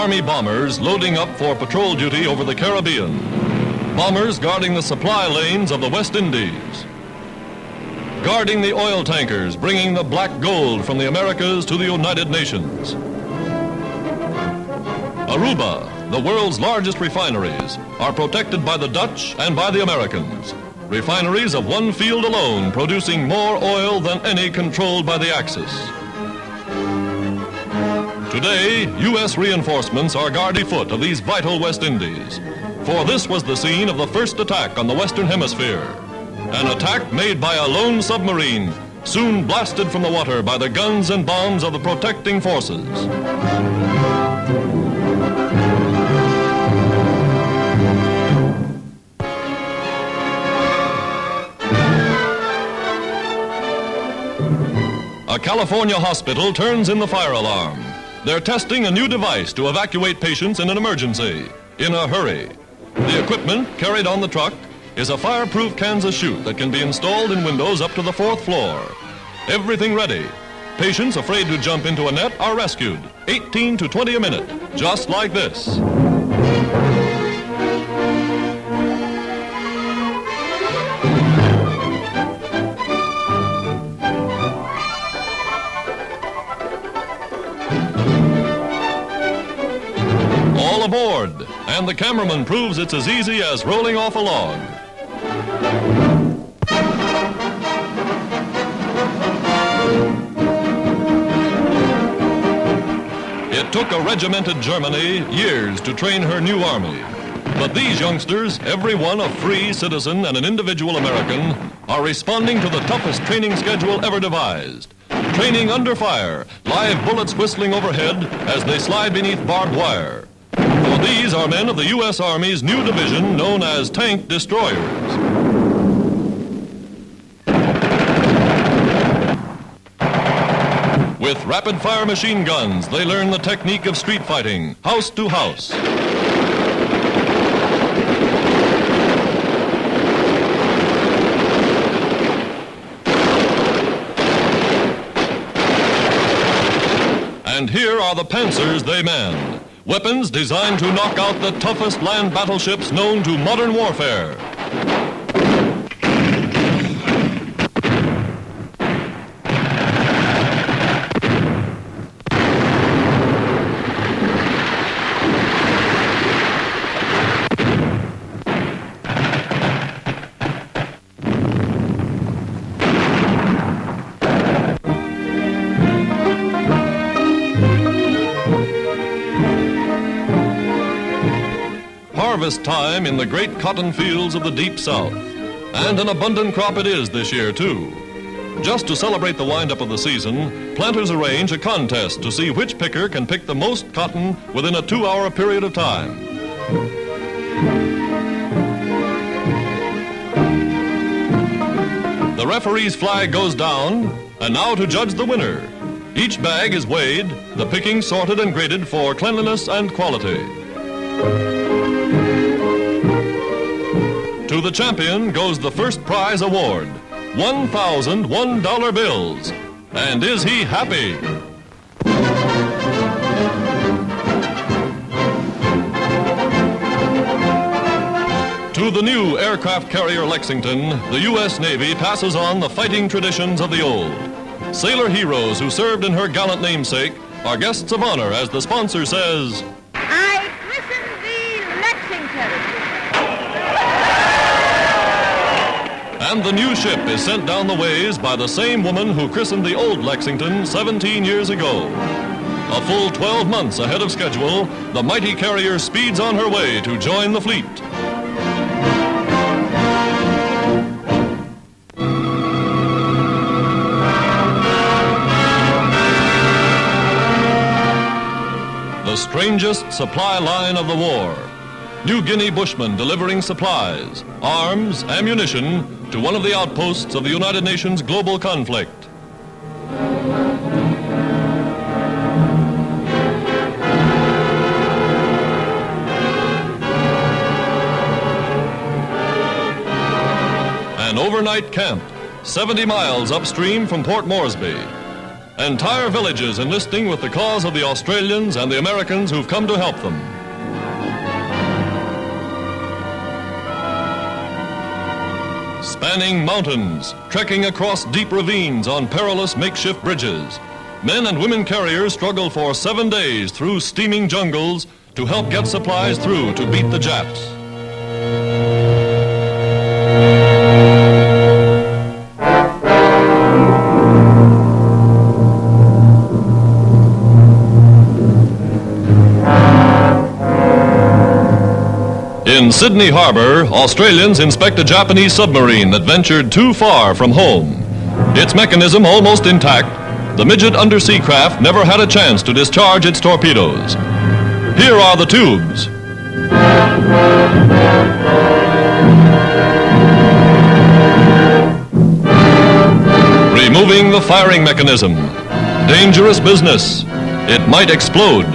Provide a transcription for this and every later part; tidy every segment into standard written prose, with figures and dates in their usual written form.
Army bombers loading up for patrol duty over the Caribbean. Bombers guarding the supply lanes of the West Indies. Guarding the oil tankers bringing the black gold from the Americas to the United Nations. Aruba, the world's largest refineries, are protected by the Dutch and by the Americans. Refineries of one field alone producing more oil than any controlled by the Axis. Today, U.S. reinforcements are guarding foot of these vital West Indies, for this was the scene of the first attack on the Western Hemisphere. An attack made by a lone submarine, soon blasted from the water by the guns and bombs of the protecting forces. A California hospital turns in the fire alarm. They're testing a new device to evacuate patients in an emergency, in a hurry. The equipment carried on the truck is a fireproof Kansas chute that can be installed in windows up to the 4th floor. Everything ready. Patients afraid to jump into a net are rescued, 18 to 20 a minute, just like this. All aboard, and the cameraman proves it's as easy as rolling off a log. It took a regimented Germany years to train her new army. But these youngsters, every one a free citizen and an individual American, are responding to the toughest training schedule ever devised. Training under fire, live bullets whistling overhead as they slide beneath barbed wire. For these are men of the U.S. Army's new division known as tank destroyers. With rapid-fire machine guns, they learn the technique of street fighting, house to house. And here are the panzers they man. Weapons designed to knock out the toughest land battleships known to modern warfare. Harvest time in the great cotton fields of the deep south. And an abundant crop it is this year, too. Just to celebrate the windup of the season, planters arrange a contest to see which picker can pick the most cotton within a 2-hour period of time. The referee's flag goes down, and now to judge the winner. Each bag is weighed, the picking sorted and graded for cleanliness and quality. To the champion goes the first prize award, $1,001 bills. And is he happy? To the new aircraft carrier Lexington, the U.S. Navy passes on the fighting traditions of the old. Sailor heroes who served in her gallant namesake are guests of honor as the sponsor says, I christen thee Lexington. And the new ship is sent down the ways by the same woman who christened the old Lexington 17 years ago. A full 12 months ahead of schedule, the mighty carrier speeds on her way to join the fleet. The strangest supply line of the war. New Guinea bushmen delivering supplies, arms, ammunition to one of the outposts of the United Nations global conflict. An overnight camp, 70 miles upstream from Port Moresby. Entire villages enlisting with the cause of the Australians and the Americans who've come to help them. Spanning mountains, trekking across deep ravines on perilous makeshift bridges. Men and women carriers struggle for 7 days through steaming jungles to help get supplies through to beat the Japs. In Sydney Harbor, Australians inspect a Japanese submarine that ventured too far from home. Its mechanism almost intact, the midget undersea craft never had a chance to discharge its torpedoes. Here are the tubes. Removing the firing mechanism. Dangerous business. It might explode.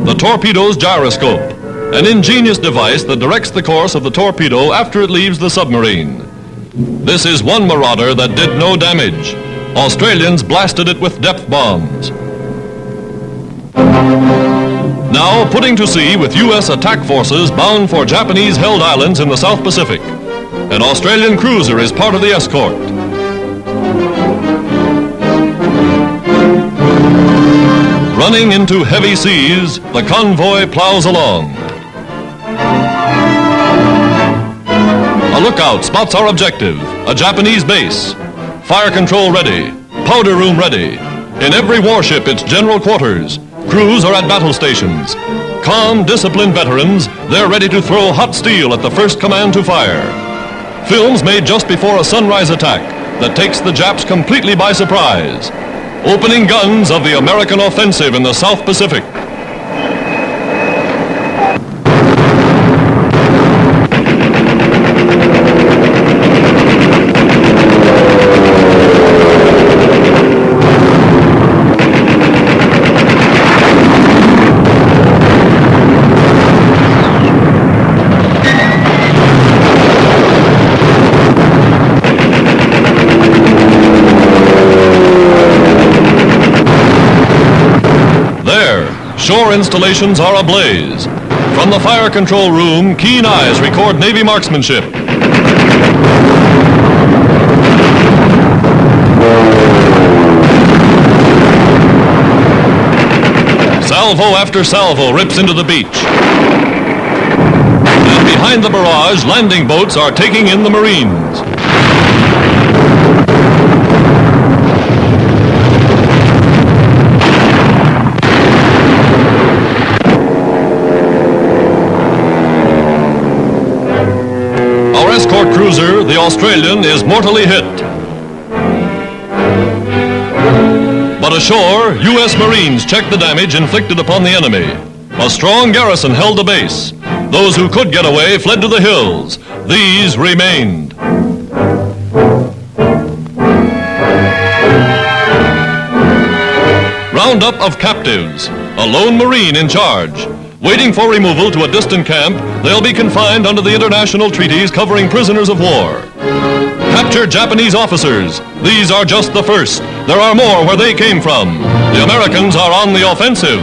The torpedo's gyroscope, an ingenious device that directs the course of the torpedo after it leaves the submarine. This is one marauder that did no damage. Australians blasted it with depth bombs. Now putting to sea with U.S. attack forces bound for Japanese-held islands in the South Pacific. An Australian cruiser is part of the escort. Running into heavy seas, the convoy plows along. A lookout spots our objective, a Japanese base. Fire control ready, powder room ready. In every warship, its general quarters. Crews are at battle stations. Calm, disciplined veterans, they're ready to throw hot steel at the first command to fire. Films made just before a sunrise attack that takes the Japs completely by surprise. Opening guns of the American offensive in the South Pacific. Shore installations are ablaze. From the fire control room, keen eyes record Navy marksmanship. Salvo after salvo rips into the beach. And behind the barrage, landing boats are taking in the Marines. Escort cruiser, the Australian, is mortally hit. But ashore, U.S. Marines checked the damage inflicted upon the enemy. A strong garrison held the base. Those who could get away fled to the hills. These remained. Roundup of captives. A lone Marine in charge. Waiting for removal to a distant camp, they'll be confined under the international treaties covering prisoners of war. Captured Japanese officers. These are just the first. There are more where they came from. The Americans are on the offensive.